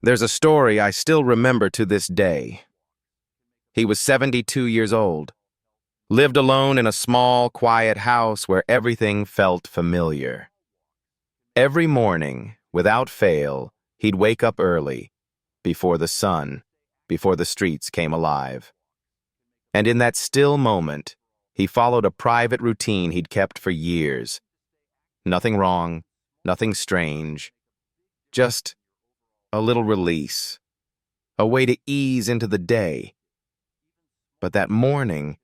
There's a story I still remember to this day. He was 72 years old, lived alone in a small, quiet house where everything felt familiar. Every morning, without fail, he'd wake up early, before the sun, before the streets came alive. And in that still moment, he followed a private routine he'd kept for years. Nothing wrong, nothing strange, just a little release, a way to ease into the day. But that morning,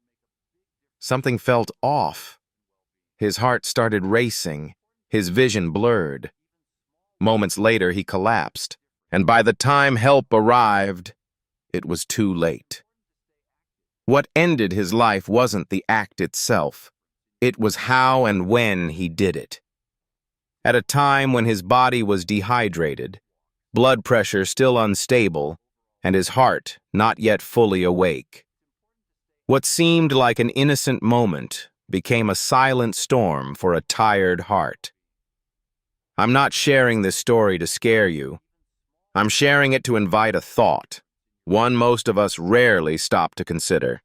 something felt off. His heart started racing, his vision blurred. Moments later, he collapsed, and by the time help arrived, it was too late. What ended his life wasn't the act itself. It was how and when he did it. At a time when his body was dehydrated, blood pressure still unstable, and his heart not yet fully awake. What seemed like an innocent moment became a silent storm for a tired heart. I'm not sharing this story to scare you. I'm sharing it to invite a thought, one most of us rarely stop to consider.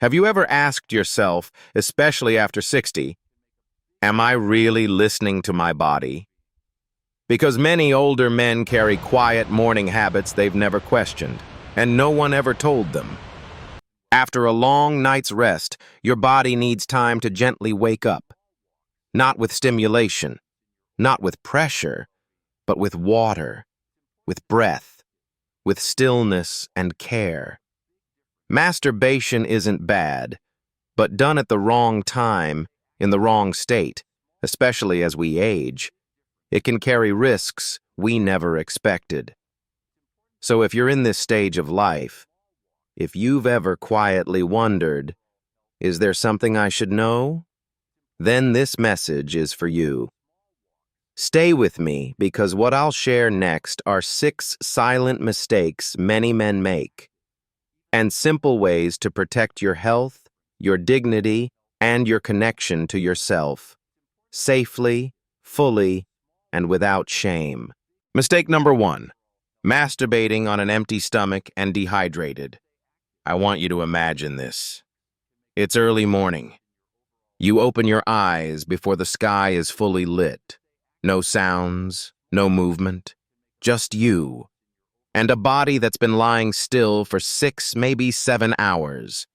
Have you ever asked yourself, especially after 60, am I really listening to my body? Because many older men carry quiet morning habits they've never questioned, and no one ever told them. After a long night's rest, your body needs time to gently wake up. Not with stimulation, not with pressure, but with water, with breath, with stillness and care. Masturbation isn't bad, but done at the wrong time, in the wrong state, especially as we age, it can carry risks we never expected. So if you're in this stage of life, if you've ever quietly wondered, is there something I should know? Then this message is for you. Stay with me because what I'll share next are 6 silent mistakes many men make, and simple ways to protect your health, your dignity, and your connection to yourself, safely, fully, and without shame. Mistake number 1, masturbating on an empty stomach and dehydrated. I want you to imagine this. It's early morning. You open your eyes before the sky is fully lit. No sounds, no movement, just you, and a body that's been lying still for 6, maybe 7 hours.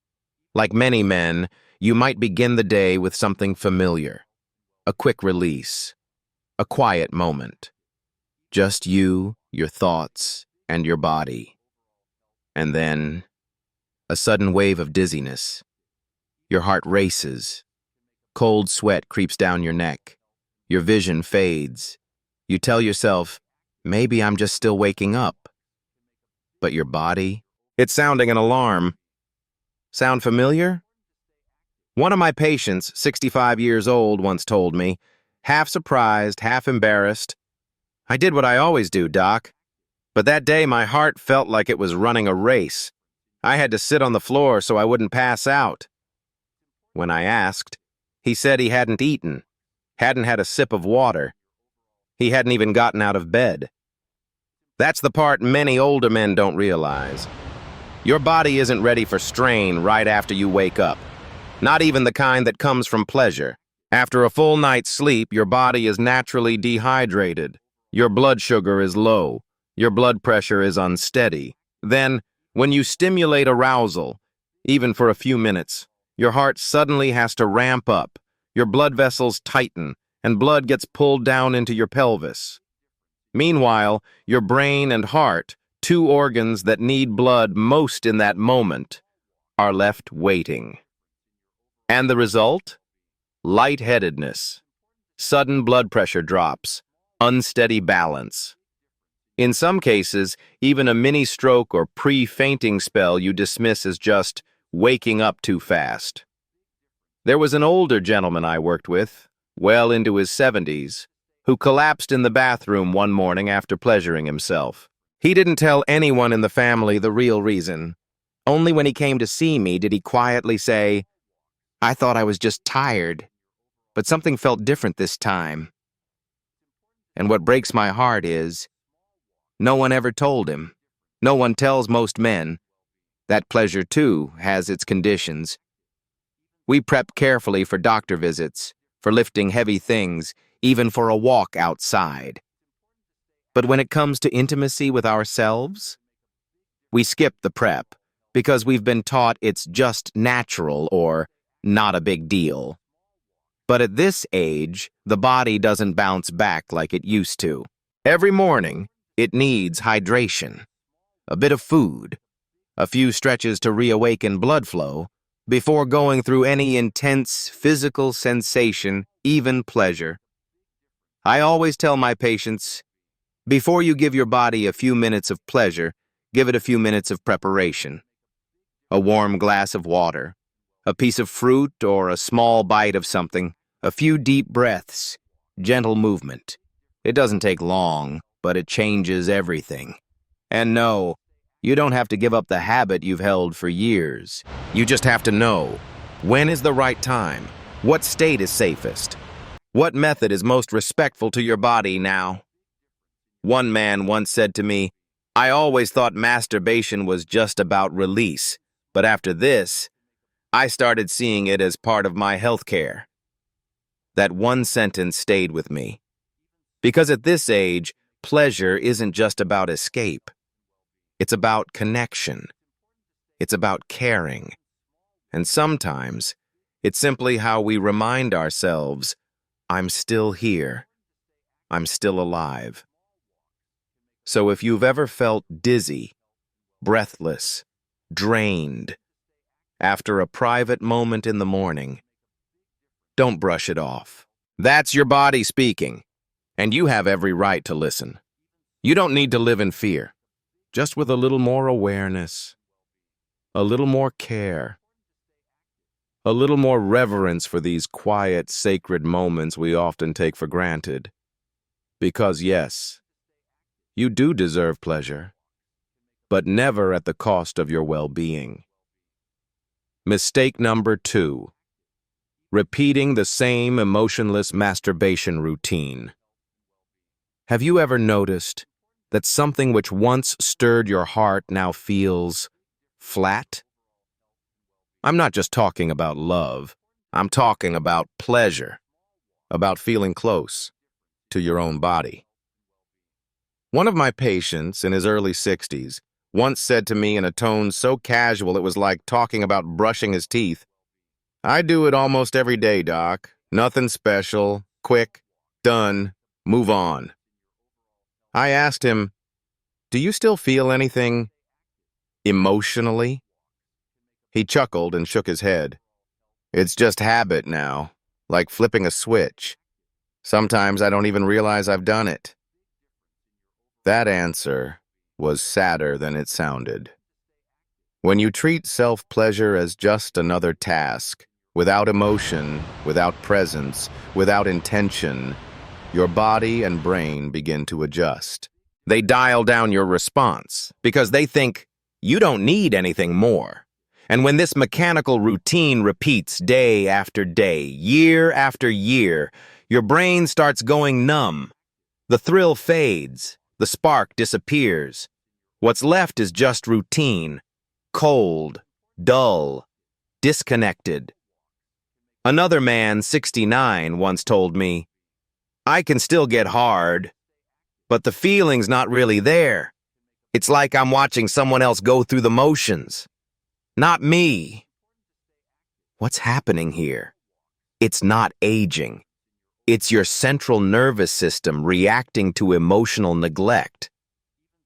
Like many men, you might begin the day with something familiar, a quick release, a quiet moment. Just you, your thoughts, and your body. And then, a sudden wave of dizziness. Your heart races. Cold sweat creeps down your neck. Your vision fades. You tell yourself, maybe I'm just still waking up. But your body? It's sounding an alarm. Sound familiar? One of my patients, 65 years old, once told me, half surprised, half embarrassed, I did what I always do, Doc. But that day my heart felt like it was running a race. I had to sit on the floor so I wouldn't pass out. When I asked, he said he hadn't eaten, hadn't had a sip of water. He hadn't even gotten out of bed. That's the part many older men don't realize. Your body isn't ready for strain right after you wake up. Not even the kind that comes from pleasure. After a full night's sleep, your body is naturally dehydrated. Your blood sugar is low. Your blood pressure is unsteady. Then, when you stimulate arousal, even for a few minutes, your heart suddenly has to ramp up. Your blood vessels tighten, and blood gets pulled down into your pelvis. Meanwhile, your brain and heart, 2 organs that need blood most in that moment, are left waiting. And the result? Lightheadedness, sudden blood pressure drops, unsteady balance. In some cases, even a mini stroke or pre-fainting spell you dismiss as just waking up too fast. There was an older gentleman I worked with, well into his 70s, who collapsed in the bathroom one morning after pleasuring himself. He didn't tell anyone in the family the real reason. Only when he came to see me did he quietly say, I thought I was just tired, but something felt different this time. And what breaks my heart is, No one ever told him. No one tells most men that pleasure, too, has its conditions. We prep carefully for doctor visits, for lifting heavy things, even for a walk outside. But when it comes to intimacy with ourselves, we skip the prep because we've been taught it's just natural or not a big deal. But at this age, the body doesn't bounce back like it used to. Every morning, it needs hydration, a bit of food, a few stretches to reawaken blood flow before going through any intense physical sensation, even pleasure. I always tell my patients, before you give your body a few minutes of pleasure, give it a few minutes of preparation. A warm glass of water, a piece of fruit or a small bite of something, a few deep breaths, gentle movement. It doesn't take long, but it changes everything. And no, you don't have to give up the habit you've held for years. You just have to know, when is the right time? What state is safest? What method is most respectful to your body now? One man once said to me, I always thought masturbation was just about release, but after this, I started seeing it as part of my health care. That one sentence stayed with me. Because at this age, pleasure isn't just about escape. It's about connection. It's about caring. And sometimes, it's simply how we remind ourselves, I'm still here. I'm still alive. So if you've ever felt dizzy, breathless, drained, after a private moment in the morning, don't brush it off. That's your body speaking, and you have every right to listen. You don't need to live in fear, just with a little more awareness, a little more care, a little more reverence for these quiet, sacred moments we often take for granted. Because yes, you do deserve pleasure, but never at the cost of your well-being. Mistake number 2. Repeating the same emotionless masturbation routine. Have you ever noticed that something which once stirred your heart now feels flat? I'm not just talking about love. I'm talking about pleasure, about feeling close to your own body. One of my patients in his early 60s once said to me in a tone so casual it was like talking about brushing his teeth, I do it almost every day, Doc. Nothing special, quick, done, move on. I asked him, do you still feel anything emotionally? He chuckled and shook his head. It's just habit now, like flipping a switch. Sometimes I don't even realize I've done it. That answer was sadder than it sounded. When you treat self-pleasure as just another task, without emotion, without presence, without intention, your body and brain begin to adjust. They dial down your response because they think you don't need anything more. And when this mechanical routine repeats day after day, year after year, your brain starts going numb. The thrill fades, the spark disappears. What's left is just routine, cold, dull, disconnected. Another man, 69, once told me, I can still get hard, but the feeling's not really there. It's like I'm watching someone else go through the motions. Not me. What's happening here? It's not aging. It's your central nervous system reacting to emotional neglect.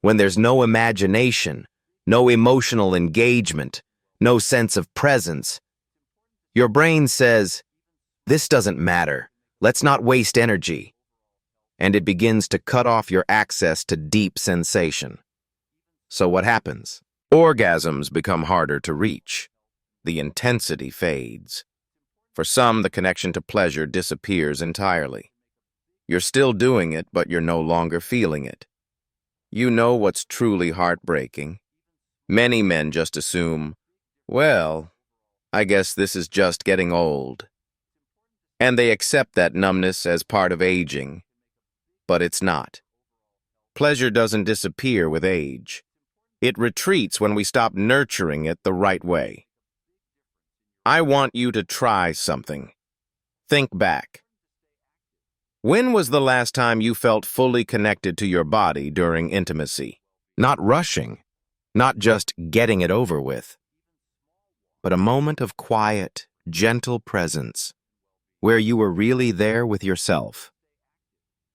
When there's no imagination, no emotional engagement, no sense of presence, your brain says, this doesn't matter. Let's not waste energy. And it begins to cut off your access to deep sensation. So what happens? Orgasms become harder to reach. The intensity fades. For some, the connection to pleasure disappears entirely. You're still doing it, but you're no longer feeling it. You know what's truly heartbreaking? Many men just assume, well, I guess this is just getting old. And they accept that numbness as part of aging, but it's not. Pleasure doesn't disappear with age. It retreats when we stop nurturing it the right way. I want you to try something. Think back. When was the last time you felt fully connected to your body during intimacy? Not rushing, not just getting it over with, but a moment of quiet, gentle presence where you were really there with yourself.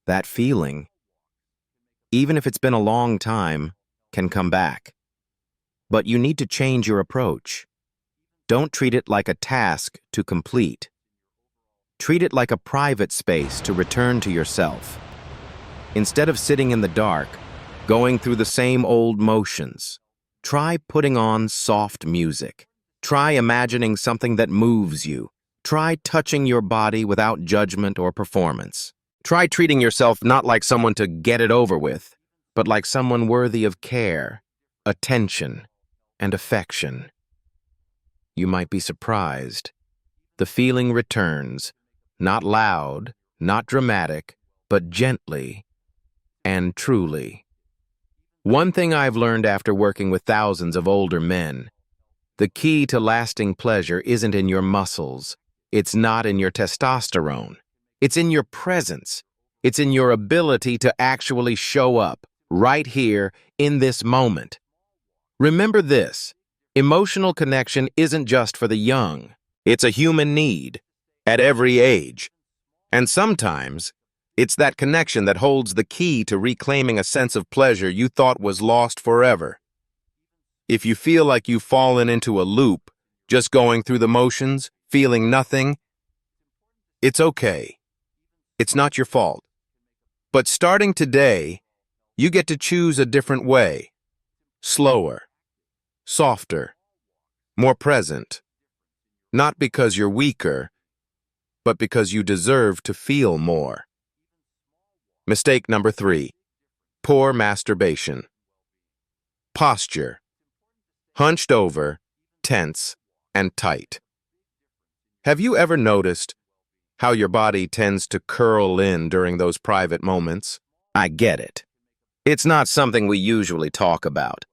That feeling, even if it's been a long time, can come back. But you need to change your approach. Don't treat it like a task to complete. Treat it like a private space to return to yourself. Instead of sitting in the dark, going through the same old motions, try putting on soft music. Try imagining something that moves you. Try touching your body without judgment or performance. Try treating yourself not like someone to get it over with, but like someone worthy of care, attention, and affection. You might be surprised. The feeling returns, not loud, not dramatic, but gently and truly. One thing I've learned after working with thousands of older men: the key to lasting pleasure isn't in your muscles. It's not in your testosterone. It's in your presence. It's in your ability to actually show up right here in this moment. Remember this: emotional connection isn't just for the young. It's a human need at every age. And sometimes it's that connection that holds the key to reclaiming a sense of pleasure you thought was lost forever. If you feel like you've fallen into a loop, just going through the motions, feeling nothing, it's okay. It's not your fault. But starting today, you get to choose a different way. Slower, softer, more present. Not because you're weaker, but because you deserve to feel more. Mistake number 3. Poor masturbation. Posture. Hunched over, tense, and tight. Have you ever noticed how your body tends to curl in during those private moments? I get it. It's not something we usually talk about.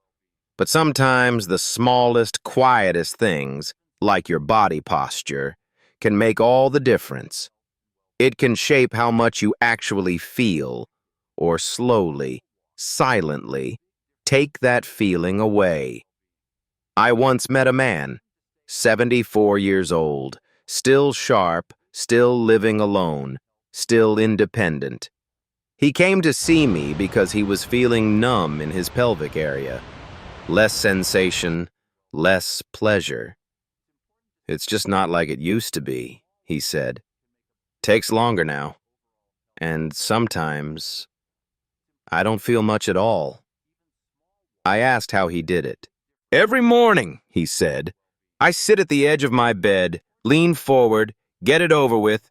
But sometimes the smallest, quietest things, like your body posture, can make all the difference. It can shape how much you actually feel, or slowly, silently, take that feeling away. I once met a man, 74 years old, still sharp, still living alone, still independent. He came to see me because he was feeling numb in his pelvic area. Less sensation, less pleasure. It's just not like it used to be, he said. Takes longer now. And sometimes I don't feel much at all. I asked how he did it. Every morning, he said, I sit at the edge of my bed, lean forward, get it over with,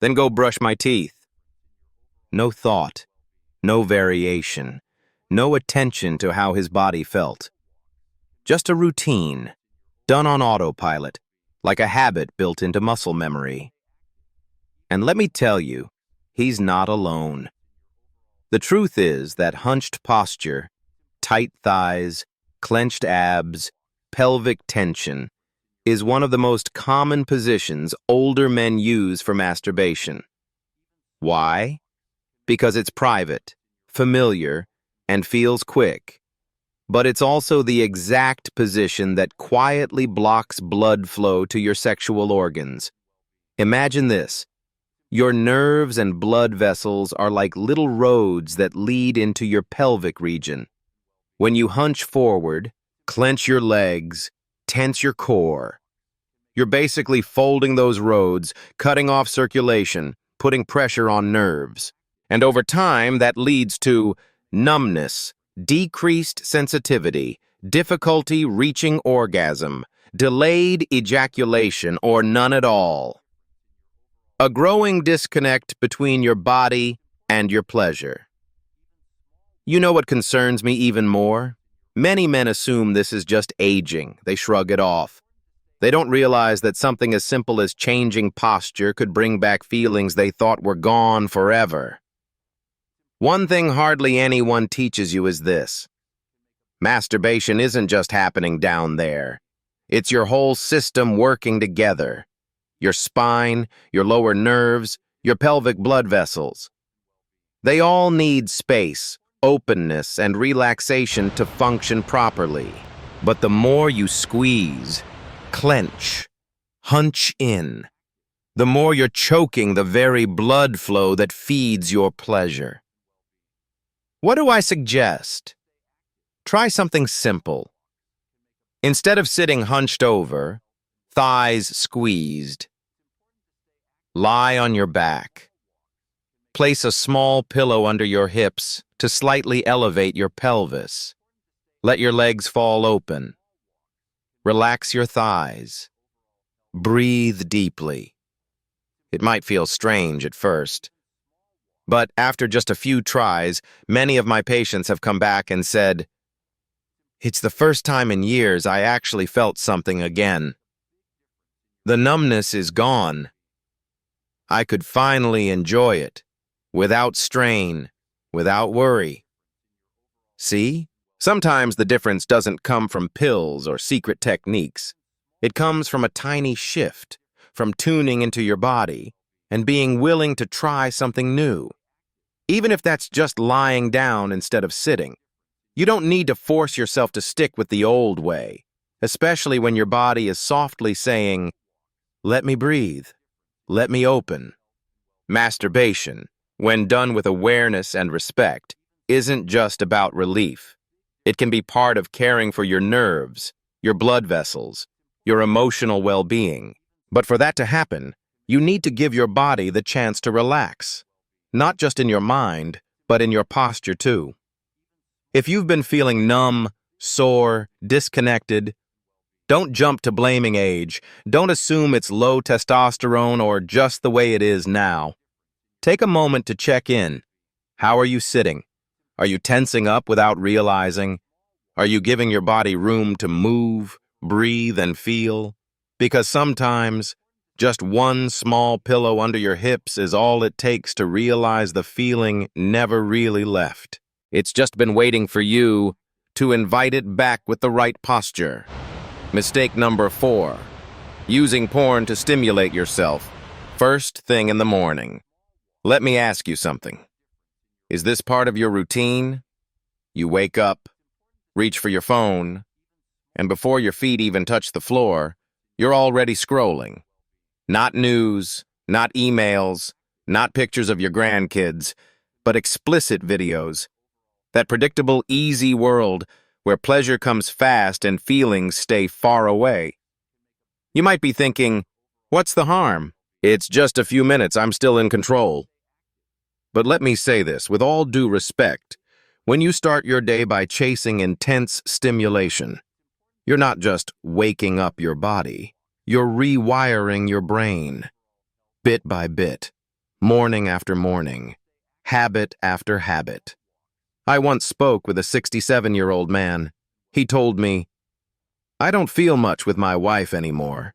then go brush my teeth. No thought, no variation, no attention to how his body felt. Just a routine, done on autopilot, like a habit built into muscle memory. And let me tell you, he's not alone. The truth is that hunched posture, tight thighs, clenched abs, pelvic tension is one of the most common positions older men use for masturbation. Why? Because it's private, familiar, and feels quick. But it's also the exact position that quietly blocks blood flow to your sexual organs. Imagine this. Your nerves and blood vessels are like little roads that lead into your pelvic region. When you hunch forward, clench your legs, tense your core, you're basically folding those roads, cutting off circulation, putting pressure on nerves. And over time, that leads to numbness, decreased sensitivity, difficulty reaching orgasm, delayed ejaculation, or none at all. A growing disconnect between your body and your pleasure. You know what concerns me even more? Many men assume this is just aging. They shrug it off. They don't realize that something as simple as changing posture could bring back feelings they thought were gone forever. One thing hardly anyone teaches you is this. Masturbation isn't just happening down there. It's your whole system working together. Your spine, your lower nerves, your pelvic blood vessels. They all need space, openness, and relaxation to function properly. But the more you squeeze, clench, hunch in, the more you're choking the very blood flow that feeds your pleasure. What do I suggest? Try something simple. Instead of sitting hunched over, thighs squeezed, lie on your back. Place a small pillow under your hips to slightly elevate your pelvis. Let your legs fall open. Relax your thighs. Breathe deeply. It might feel strange at first, but after just a few tries, many of my patients have come back and said, "It's the first time in years I actually felt something again. The numbness is gone. I could finally enjoy it, without strain, without worry." See? Sometimes the difference doesn't come from pills or secret techniques. It comes from a tiny shift, from tuning into your body and being willing to try something new. Even if that's just lying down instead of sitting. You don't need to force yourself to stick with the old way, especially when your body is softly saying, "Let me breathe. Let me open." Masturbation, when done with awareness and respect, isn't just about relief. It can be part of caring for your nerves, your blood vessels, your emotional well-being. But for that to happen, you need to give your body the chance to relax, not just in your mind, but in your posture too. If you've been feeling numb, sore, disconnected, don't jump to blaming age. Don't assume it's low testosterone or just the way it is now. Take a moment to check in. How are you sitting? Are you tensing up without realizing? Are you giving your body room to move, breathe, and feel? Because sometimes, just one small pillow under your hips is all it takes to realize the feeling never really left. It's just been waiting for you to invite it back with the right posture. Mistake number 4. Using porn to stimulate yourself, first thing in the morning. Let me ask you something. Is this part of your routine? You wake up, reach for your phone, and before your feet even touch the floor, you're already scrolling. Not news, not emails, not pictures of your grandkids, but explicit videos. That predictable, easy world where pleasure comes fast and feelings stay far away. You might be thinking, what's the harm? It's just a few minutes, I'm still in control. But let me say this, with all due respect, when you start your day by chasing intense stimulation, you're not just waking up your body, you're rewiring your brain. Bit by bit, morning after morning, habit after habit. I once spoke with a 67-year-old man. He told me, "I don't feel much with my wife anymore.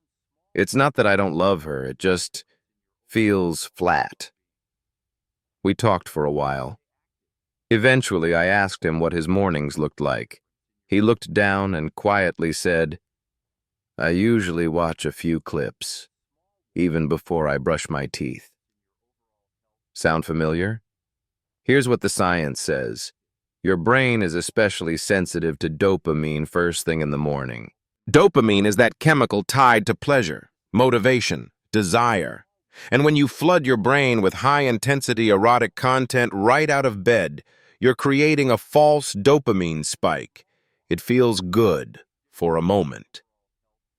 It's not that I don't love her, it just feels flat." We talked for a while. Eventually, I asked him what his mornings looked like. He looked down and quietly said, "I usually watch a few clips, even before I brush my teeth." Sound familiar? Here's what the science says. Your brain is especially sensitive to dopamine first thing in the morning. Dopamine is that chemical tied to pleasure, motivation, desire. And when you flood your brain with high-intensity erotic content right out of bed, you're creating a false dopamine spike. It feels good for a moment.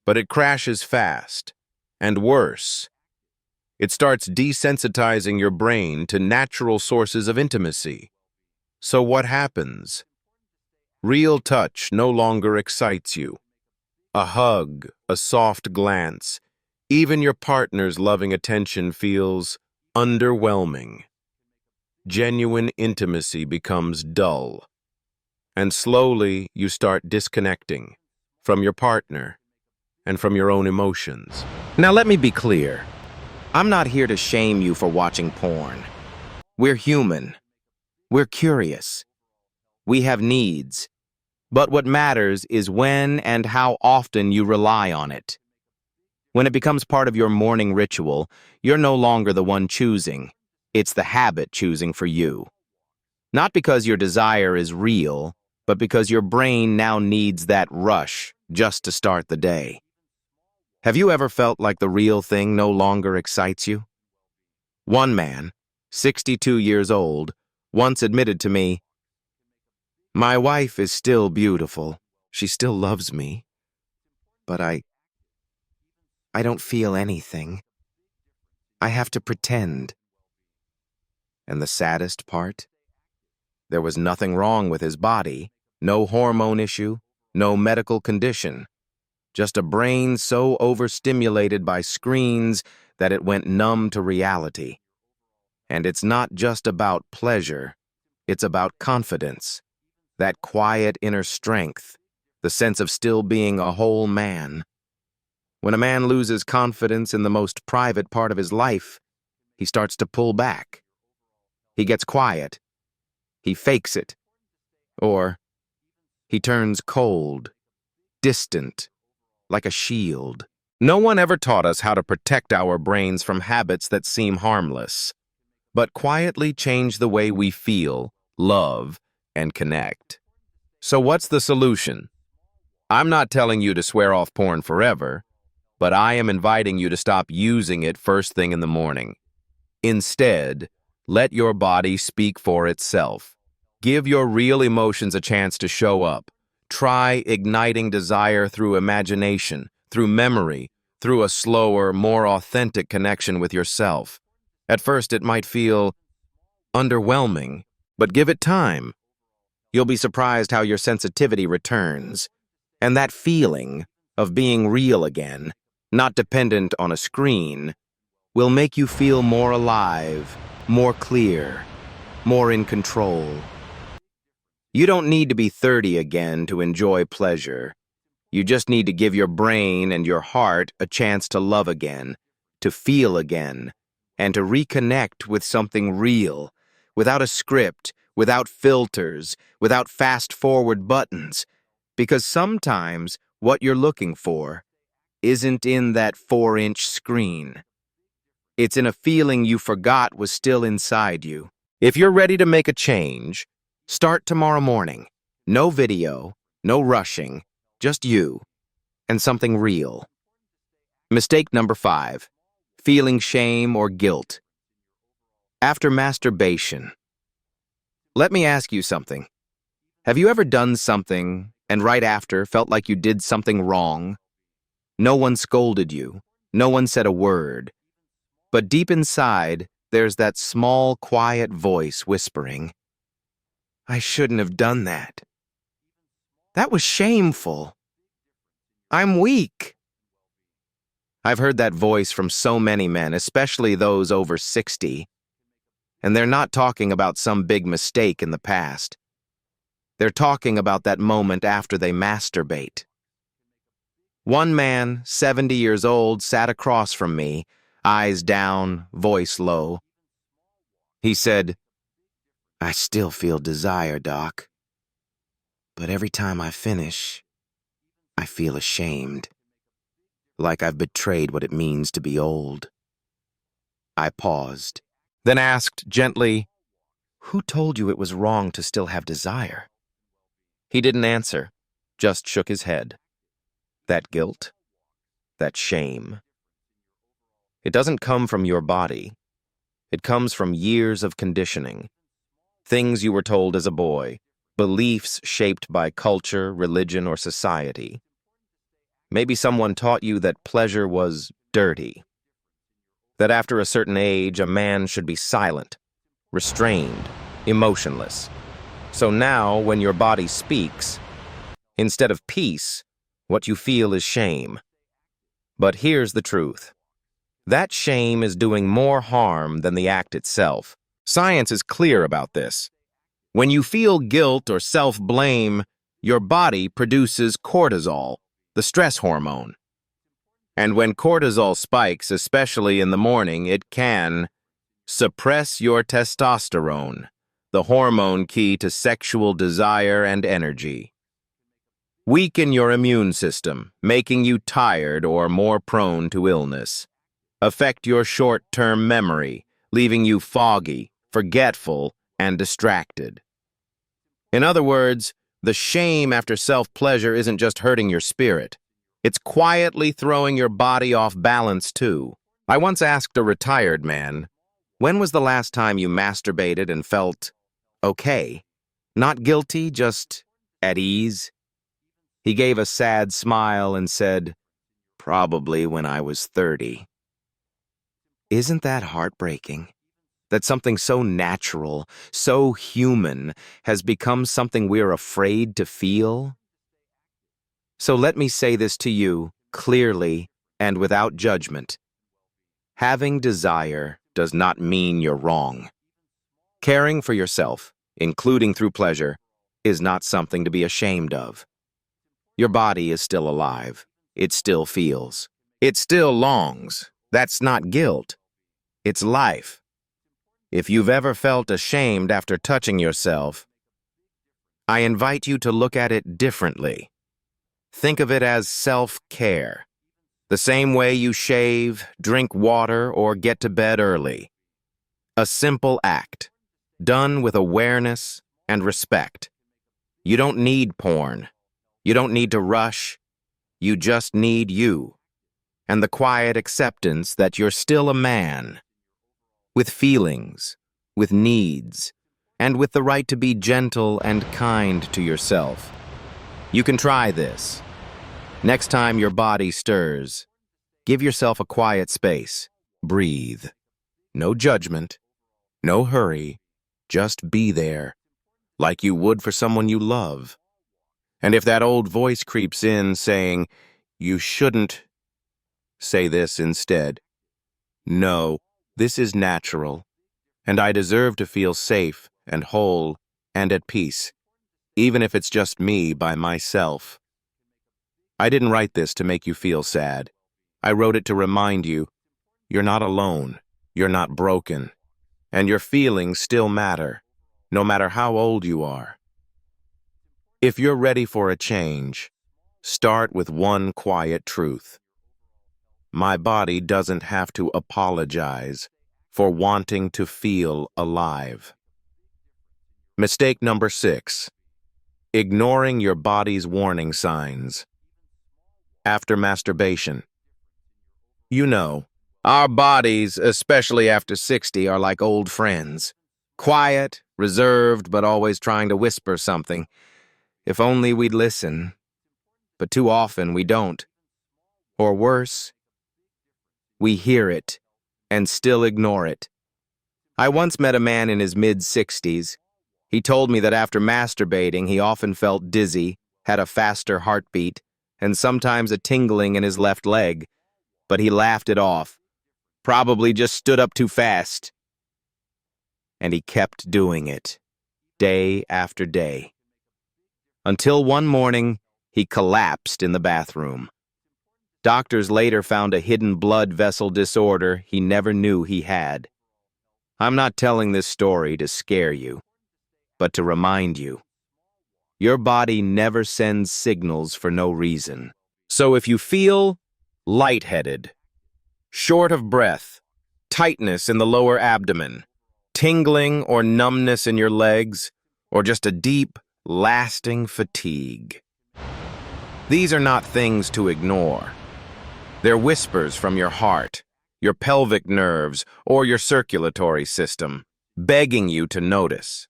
But it crashes fast. And worse, it starts desensitizing your brain to natural sources of intimacy. So what happens? Real touch no longer excites you. A hug, a soft glance, even your partner's loving attention feels underwhelming. Genuine intimacy becomes dull. And slowly you start disconnecting from your partner and from your own emotions. Now let me be clear. I'm not here to shame you for watching porn. We're human. We're curious. We have needs. But what matters is when and how often you rely on it. When it becomes part of your morning ritual, you're no longer the one choosing. It's the habit choosing for you. Not because your desire is real, but because your brain now needs that rush just to start the day. Have you ever felt like the real thing no longer excites you? One man, 62 years old, once admitted to me, "My wife is still beautiful. She still loves me. But I don't feel anything. I have to pretend." And the saddest part? There was nothing wrong with his body, no hormone issue, no medical condition, just a brain so overstimulated by screens that it went numb to reality. And it's not just about pleasure, it's about confidence, that quiet inner strength, the sense of still being a whole man. When a man loses confidence in the most private part of his life, he starts to pull back. He gets quiet. He fakes it. Or he turns cold, distant, like a shield. No one ever taught us how to protect our brains from habits that seem harmless, but quietly change the way we feel, love, and connect. So what's the solution? I'm not telling you to swear off porn forever, but I am inviting you to stop using it first thing in the morning. Instead, let your body speak for itself. Give your real emotions a chance to show up. Try igniting desire through imagination, through memory, through a slower, more authentic connection with yourself. At first, it might feel underwhelming, but give it time. You'll be surprised how your sensitivity returns. And that feeling of being real again, not dependent on a screen, will make you feel more alive, more clear, more in control. You don't need to be 30 again to enjoy pleasure. You just need to give your brain and your heart a chance to love again, to feel again, and to reconnect with something real, without a script, without filters, without fast-forward buttons. Because sometimes what you're looking for isn't in that 4-inch screen. It's in a feeling you forgot was still inside you. If you're ready to make a change, start tomorrow morning. No video, no rushing, just you and something real. Mistake number 5, feeling shame or guilt. After masturbation. Let me ask you something. Have you ever done something and right after felt like you did something wrong? No one scolded you. No one said a word. But deep inside, there's that small, quiet voice whispering, "I shouldn't have done that. That was shameful. I'm weak." I've heard that voice from so many men, especially those over 60, and they're not talking about some big mistake in the past. They're talking about that moment after they masturbate. One man, 70 years old, sat across from me, eyes down, voice low. He said, "I still feel desire, Doc. But every time I finish, I feel ashamed. Like I've betrayed what it means to be old." I paused, then asked gently, "Who told you it was wrong to still have desire?" He didn't answer, just shook his head. That guilt, that shame. It doesn't come from your body. It comes from years of conditioning. Things you were told as a boy, beliefs shaped by culture, religion, or society. Maybe someone taught you that pleasure was dirty, that after a certain age a man should be silent, restrained, emotionless. So now, when your body speaks, instead of peace, what you feel is shame. But here's the truth. That shame is doing more harm than the act itself. Science is clear about this. When you feel guilt or self-blame, your body produces cortisol, the stress hormone. And when cortisol spikes, especially in the morning, it can suppress your testosterone, the hormone key to sexual desire and energy. Weaken your immune system, making you tired or more prone to illness. Affect your short-term memory, leaving you foggy, forgetful, and distracted. In other words, the shame after self-pleasure isn't just hurting your spirit. It's quietly throwing your body off balance, too. I once asked a retired man, when was the last time you masturbated and felt okay? Not guilty, just at ease? He gave a sad smile and said, probably when I was 30. Isn't that heartbreaking? That something so natural, so human, has become something we're afraid to feel? So let me say this to you, clearly and without judgment. Having desire does not mean you're wrong. Caring for yourself, including through pleasure, is not something to be ashamed of. Your body is still alive. It still feels. It still longs. That's not guilt. It's life. If you've ever felt ashamed after touching yourself, I invite you to look at it differently. Think of it as self-care, the same way you shave, drink water, or get to bed early. A simple act, done with awareness and respect. You don't need porn. You don't need to rush. You just need you, and the quiet acceptance that you're still a man, with feelings, with needs, and with the right to be gentle and kind to yourself. You can try this. Next time your body stirs, give yourself a quiet space. Breathe. No judgment, no hurry, just be there, like you would for someone you love. And if that old voice creeps in saying, you shouldn't, say this instead. No, this is natural, and I deserve to feel safe and whole and at peace, even if it's just me by myself. I didn't write this to make you feel sad. I wrote it to remind you, you're not alone, you're not broken, and your feelings still matter, no matter how old you are. If you're ready for a change, start with one quiet truth. My body doesn't have to apologize for wanting to feel alive. Mistake number 6. Ignoring your body's warning signs. After masturbation. You know, our bodies, especially after 60, are like old friends. Quiet, reserved, but always trying to whisper something. If only we'd listen. But too often we don't. Or worse, we hear it and still ignore it. I once met a man in his mid-60s. He told me that after masturbating, he often felt dizzy, had a faster heartbeat, and sometimes a tingling in his left leg. But he laughed it off. Probably just stood up too fast. And he kept doing it, day after day. Until one morning, he collapsed in the bathroom. Doctors later found a hidden blood vessel disorder he never knew he had. I'm not telling this story to scare you, but to remind you. Your body never sends signals for no reason. So if you feel lightheaded, short of breath, tightness in the lower abdomen, tingling or numbness in your legs, or just a deep, lasting fatigue. These are not things to ignore. They're whispers from your heart, your pelvic nerves, or your circulatory system, begging you to notice.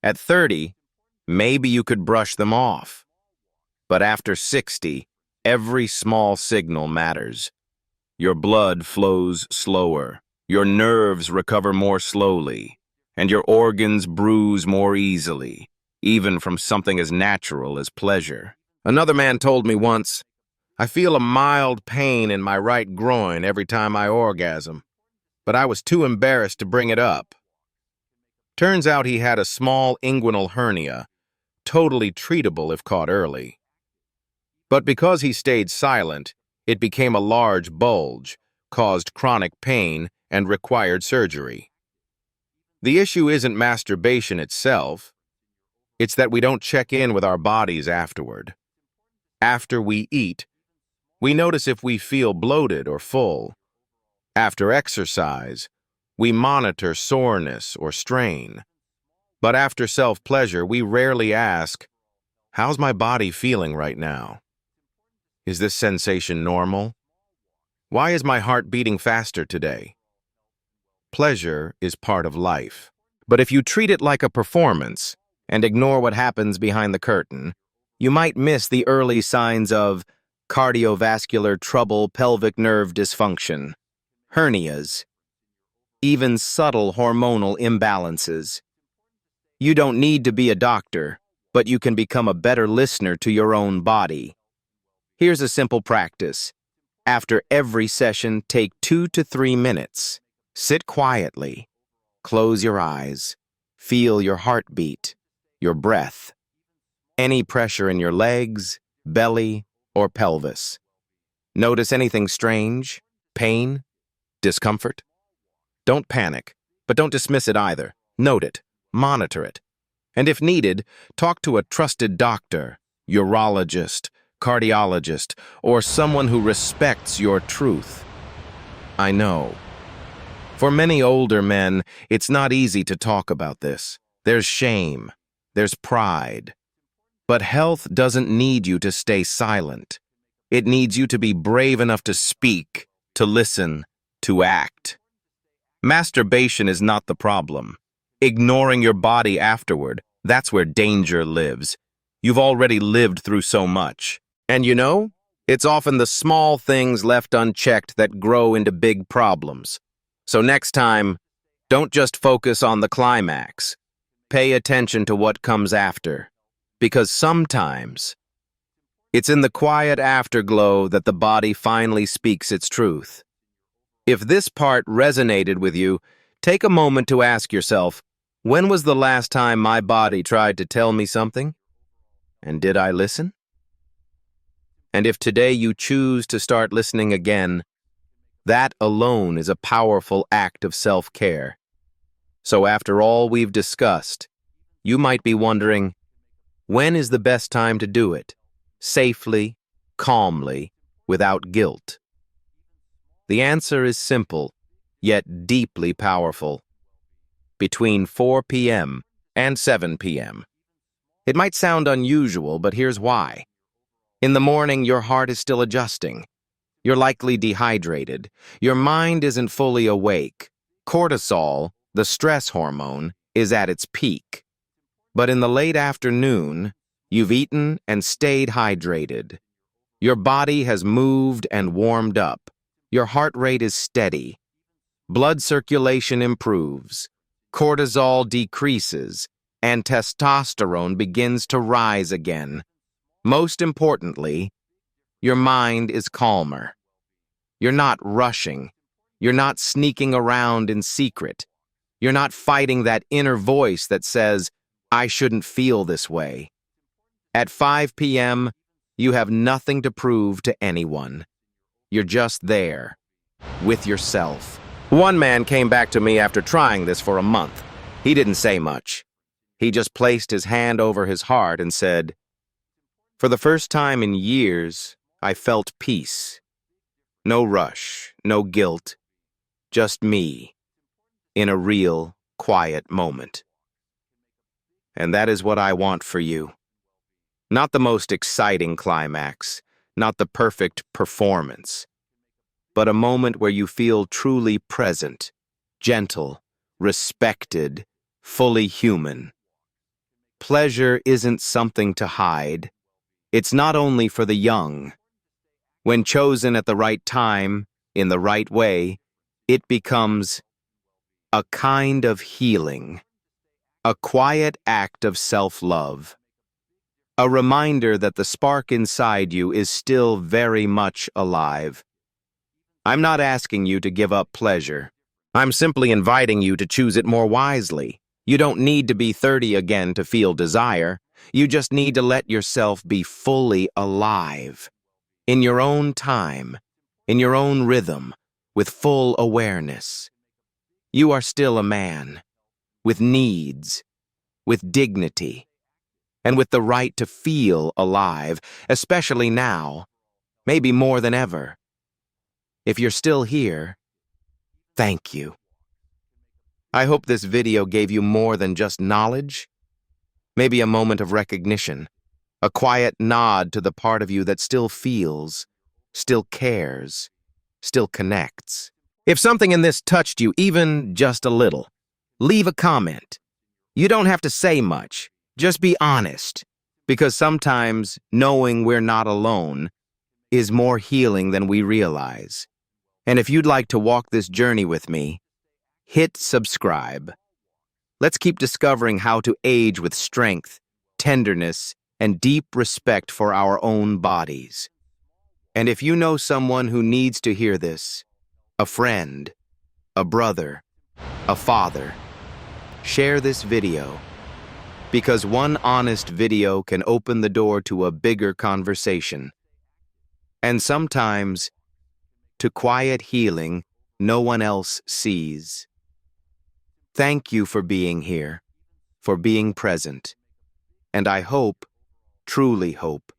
At 30, maybe you could brush them off. But after 60, every small signal matters. Your blood flows slower, your nerves recover more slowly, and your organs bruise more easily, even from something as natural as pleasure. Another man told me once, I feel a mild pain in my right groin every time I orgasm, but I was too embarrassed to bring it up. Turns out he had a small inguinal hernia, totally treatable if caught early. But because he stayed silent, it became a large bulge, caused chronic pain, and required surgery. The issue isn't masturbation itself, it's that we don't check in with our bodies afterward. After we eat, we notice if we feel bloated or full. After exercise, we monitor soreness or strain. But after self-pleasure, we rarely ask, how's my body feeling right now? Is this sensation normal? Why is my heart beating faster today? Pleasure is part of life. But if you treat it like a performance and ignore what happens behind the curtain, you might miss the early signs of cardiovascular trouble, pelvic nerve dysfunction, hernias, even subtle hormonal imbalances. You don't need to be a doctor, but you can become a better listener to your own body. Here's a simple practice. After every session, take 2 to 3 minutes. Sit quietly. Close your eyes. Feel your heartbeat, your breath, any pressure in your legs, belly, or pelvis. Notice anything strange, pain, discomfort? Don't panic, but don't dismiss it either. Note it, monitor it, and if needed, talk to a trusted doctor, urologist, cardiologist, or someone who respects your truth. I know. For many older men, it's not easy to talk about this. There's shame, there's pride. But health doesn't need you to stay silent. It needs you to be brave enough to speak, to listen, to act. Masturbation is not the problem. Ignoring your body afterward, that's where danger lives. You've already lived through so much. And you know, it's often the small things left unchecked that grow into big problems. So next time, don't just focus on the climax. Pay attention to what comes after. Because sometimes, it's in the quiet afterglow that the body finally speaks its truth. If this part resonated with you, take a moment to ask yourself, when was the last time my body tried to tell me something? And did I listen? And if today you choose to start listening again, that alone is a powerful act of self-care. So after all we've discussed, you might be wondering, when is the best time to do it? Safely, calmly, without guilt. The answer is simple, yet deeply powerful. Between 4 p.m. and 7 p.m. It might sound unusual, but here's why. In the morning, your heart is still adjusting. You're likely dehydrated. Your mind isn't fully awake. Cortisol, the stress hormone, is at its peak. But in the late afternoon, you've eaten and stayed hydrated. Your body has moved and warmed up. Your heart rate is steady. Blood circulation improves. Cortisol decreases, and testosterone begins to rise again. Most importantly, your mind is calmer. You're not rushing. You're not sneaking around in secret. You're not fighting that inner voice that says, I shouldn't feel this way. At 5 p.m., you have nothing to prove to anyone. You're just there, with yourself. One man came back to me after trying this for a month. He didn't say much. He just placed his hand over his heart and said, for the first time in years, I felt peace. No rush, no guilt, just me, in a real, quiet moment. And that is what I want for you. Not the most exciting climax, not the perfect performance, but a moment where you feel truly present, gentle, respected, fully human. Pleasure isn't something to hide. It's not only for the young. When chosen at the right time, in the right way, it becomes a kind of healing, a quiet act of self-love, a reminder that the spark inside you is still very much alive. I'm not asking you to give up pleasure. I'm simply inviting you to choose it more wisely. You don't need to be 30 again to feel desire. You just need to let yourself be fully alive. In your own time, in your own rhythm, with full awareness. You are still a man. with needs, with dignity, and with the right to feel alive, especially now, maybe more than ever. If you're still here, thank you. I hope this video gave you more than just knowledge, maybe a moment of recognition, a quiet nod to the part of you that still feels, still cares, still connects. If something in this touched you even just a little, leave a comment. You don't have to say much, just be honest, because sometimes knowing we're not alone is more healing than we realize. And if you'd like to walk this journey with me, hit subscribe. Let's keep discovering how to age with strength, tenderness, and deep respect for our own bodies. And if you know someone who needs to hear this, a friend, a brother, a father, share this video, because one honest video can open the door to a bigger conversation. And sometimes, to quiet healing no one else sees. Thank you for being here, for being present, and I hope, truly hope,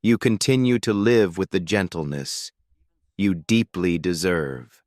you continue to live with the gentleness you deeply deserve.